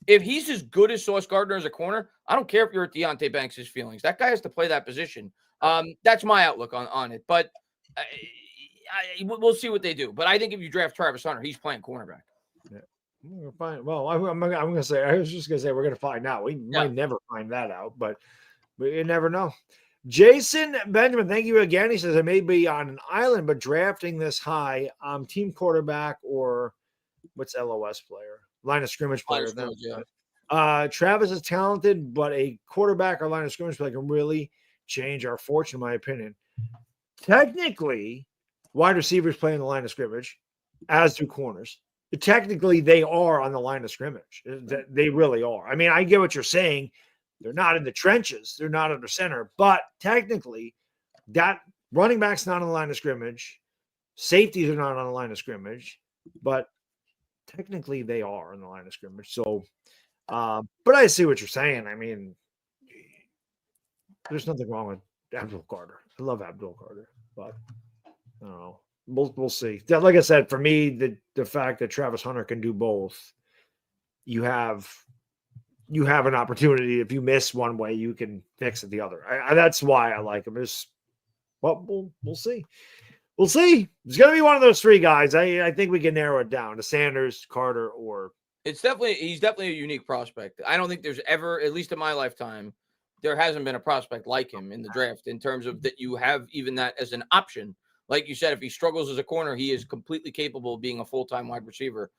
if he's as good as Sauce Gardner as a corner, I don't care if you're at Deonte Banks' feelings. That guy has to play that position. That's my outlook on it. But we'll see what they do. But I think if you draft Travis Hunter, he's playing cornerback. Yeah. We're fine. Well, I'm going to say, I was just going to say, we're going to find out. We might never find that out, but you never know. Jason Benjamin, thank you again. He says, I may be on an island, but drafting this high, team quarterback or what's LOS player? Line of scrimmage player. Travis is talented, but a quarterback or line of scrimmage player can really change our fortune, in my opinion. Technically, wide receivers play in the line of scrimmage, as do corners. Technically, they are on the line of scrimmage. They really are. I mean, I get what you're saying. They're not in the trenches. They're not under center. But technically, that running back's not on the line of scrimmage. Safeties are not on the line of scrimmage. But technically, they are on the line of scrimmage. So, but I see what you're saying. I mean, there's nothing wrong with Abdul Carter. I love Abdul Carter. But I don't know. We'll see. Like I said, for me, the fact that Travis Hunter can do both, you have an opportunity. If you miss one way, you can fix it the other. That's why I like him. We'll see. We'll see. It's going to be one of those three guys. I think we can narrow it down to Sanders, Carter, or he's definitely a unique prospect. I don't think there's ever, at least in my lifetime, there hasn't been a prospect like him in the draft in terms of that you have even that as an option. Like you said, if he struggles as a corner, he is completely capable of being a full-time wide receiver.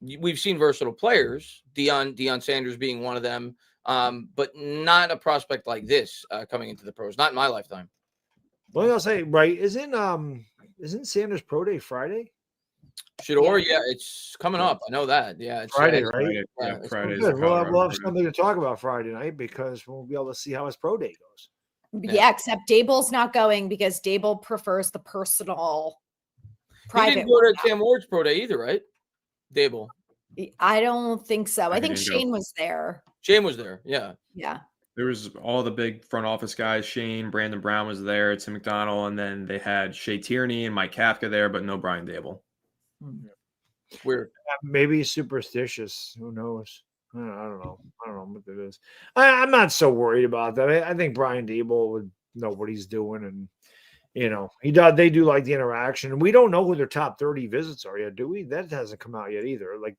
We've seen versatile players, Deion Sanders being one of them, but not a prospect like this coming into the pros. Not in my lifetime. Well, I'll say, right, isn't Sanders Pro Day Friday? Shador, yeah, it's coming up. I know that. Yeah, it's Friday, right? Yeah, Friday. We'll have something to talk about Friday night because we'll be able to see how his Pro Day goes. Yeah, except Dable's not going because Dable prefers the personal, private. He didn't go to Sam Ward's Pro Day either, right? Dable. I don't think so. I think Shane was there. Shane was there. Yeah. Yeah. There was all the big front office guys. Shane, Brandon Brown was there, Tim McDonald, and then they had Shea Tierney and Mike Kafka there, but no Brian Dable. Weird. Maybe he's superstitious. Who knows? I don't know. I don't know what it is. I'm not so worried about that. I think Brian Dable would know what he's doing, and they do like the interaction. And we don't know who their top 30 visits are yet, do we? That hasn't come out yet either. Like,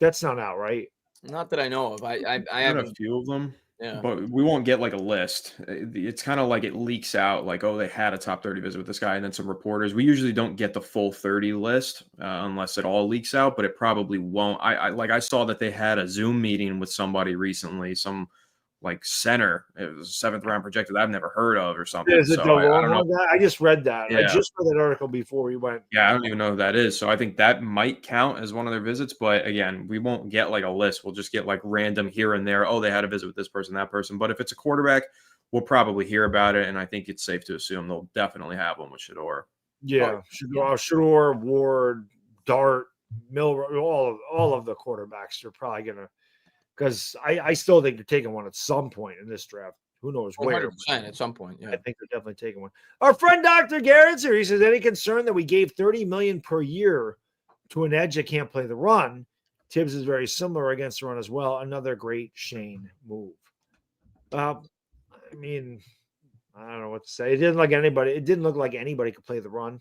that's not out, right? Not that I know of. I have a few of them. Yeah. But we won't get like a list. It's kind of like it leaks out like, oh, they had a top 30 visit with this guy. And then some reporters, we usually don't get the full 30 list unless it all leaks out, but it probably won't. I saw that they had a Zoom meeting with somebody recently, some like center. It was a 7th round projected I've never heard of or something. Is it so the long one? I just read that. Yeah. I just read that article before we went. Yeah, I don't even know who that is. So I think that might count as one of their visits. But again, we won't get like a list. We'll just get like random here and there. Oh, they had a visit with this person, that person. But if it's a quarterback, we'll probably hear about it. And I think it's safe to assume they'll definitely have one with Shador. Yeah, Shador, Ward, Dart, Milroe, all of the quarterbacks are probably going to. Because I still think they're taking one at some point in this draft. Who knows where? 100% at some point. Yeah, I think they're definitely taking one. Our friend Dr. Garrett's here. He says, any concern that we gave $30 million per year to an edge that can't play the run? Tibbs is very similar against the run as well. Another great Shane move. I mean, I don't know what to say. It didn't look like anybody could play the run.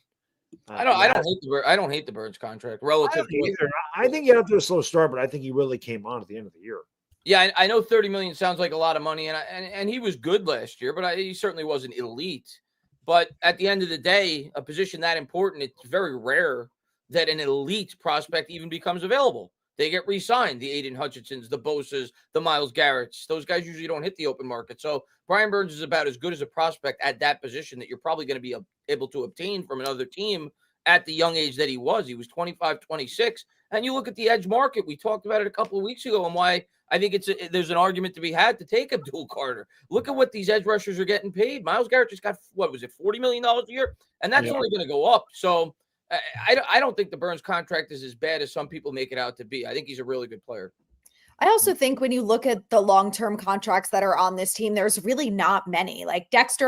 I don't hate the Burns contract relative to either. I think he had to do a slow start, but I think he really came on at the end of the year. Yeah, I know $30 million sounds like a lot of money, and he was good last year, but he certainly wasn't elite. But at the end of the day, a position that important, it's very rare that an elite prospect even becomes available. They get re-signed, the Aiden Hutchinsons, the Bosas, the Myles Garretts. Those guys usually don't hit the open market. So Brian Burns is about as good as a prospect at that position that you're probably going to be able to obtain from another team at the young age that he was. He was 25, 26. And you look at the edge market. We talked about it a couple of weeks ago and why I think there's an argument to be had to take Abdul Carter. Look at what these edge rushers are getting paid. Myles Garrett just got, $40 million a year? And that's only going to go up. So I don't think the Burns contract is as bad as some people make it out to be. I think he's a really good player. I also think when you look at the long-term contracts that are on this team, there's really not many. Like Dexter